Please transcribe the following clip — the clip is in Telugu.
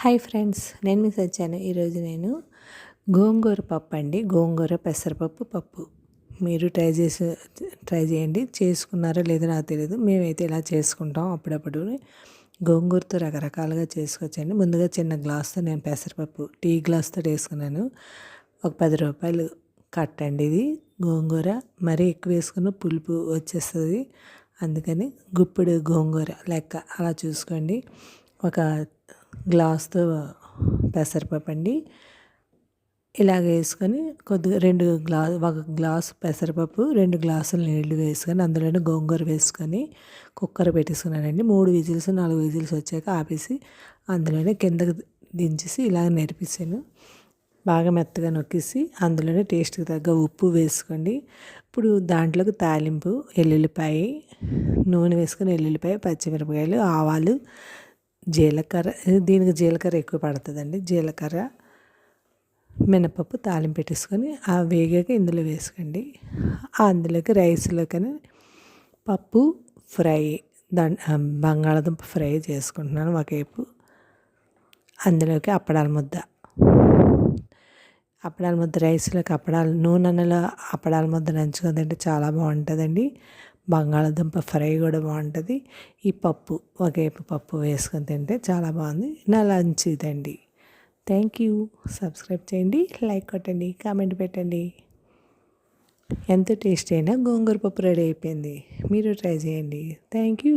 హాయ్ ఫ్రెండ్స్, నేను మీ సత్యాను. ఈరోజు నేను గోంగూర పప్పు అండి, గోంగూర పెసరపప్పు పప్పు మీరు ట్రై చేయండి. చేసుకున్నారో లేదో నాకు తెలియదు. మేమైతే ఇలా చేసుకుంటాం అప్పుడప్పుడు. గోంగూరతో రకరకాలుగా చేసుకోవచ్చండి. ముందుగా చిన్న గ్లాస్తో నేను పెసరపప్పు టీ గ్లాస్తో వేసుకున్నాను. ఒక 10 రూపాయలు కట్టండి ఇది గోంగూర. మరీ ఎక్కువ వేసుకున్న పులుపు వచ్చేస్తుంది, అందుకని గుప్పెడు గోంగూర లెక్క అలా చూసుకోండి. ఒక గ్లాస్తో పెసరపప్పు అండి. ఇలాగ వేసుకొని కొద్దిగా ఒక గ్లాసు పెసరపప్పు 2 గ్లాసులు నీళ్లు వేసుకొని అందులోనే గోంగూర వేసుకొని కుక్కర్ పెట్టేసుకున్నానండి. 3 విజిల్స్ 4 విజిల్స్ వచ్చాక ఆపేసి అందులోనే కిందకి దించేసి ఇలాగ నేర్పించాను. బాగా మెత్తగా నొక్కేసి అందులోనే టేస్ట్కి తగ్గ ఉప్పు వేసుకోండి. ఇప్పుడు దాంట్లోకి తాలింపు ఎల్లుల్లిపాయ, నూనె వేసుకొని ఎల్లుల్లిపాయ, పచ్చిమిరపకాయలు, ఆవాలు, జీలకర్ర. దీనికి జీలకర్ర ఎక్కువ పడుతుందండి. జీలకర్ర, మినపప్పు తాలింపు పెట్టేసుకొని ఆ వేగాక ఇందులో వేసుకోండి. అందులోకి రైస్లోకని పప్పు ఫ్రై, బంగాళాదుంప ఫ్రై చేసుకుంటున్నాను ఒకవైపు. అందులోకి అప్పడాల ముద్ద రైస్లోకి నూనెలో అప్పడాల ముద్ద నంచుకొని తింటే చాలా బాగుంటుందండి. బంగాళాదుంప ఫ్రై కూడా బాగుంటుంది. ఈ పప్పు ఒకవైపు పప్పు వేసుకొని తింటే చాలా బాగుంది. నా లంచ్ ఇదండి. Thank you. సబ్స్క్రైబ్ చేయండి, లైక్ కొట్టండి, కామెంట్ పెట్టండి. ఎంతో టేస్టీ అయినా గోంగూర పప్పు రెడీ అయిపోయింది. మీరు ట్రై చేయండి. Thank you.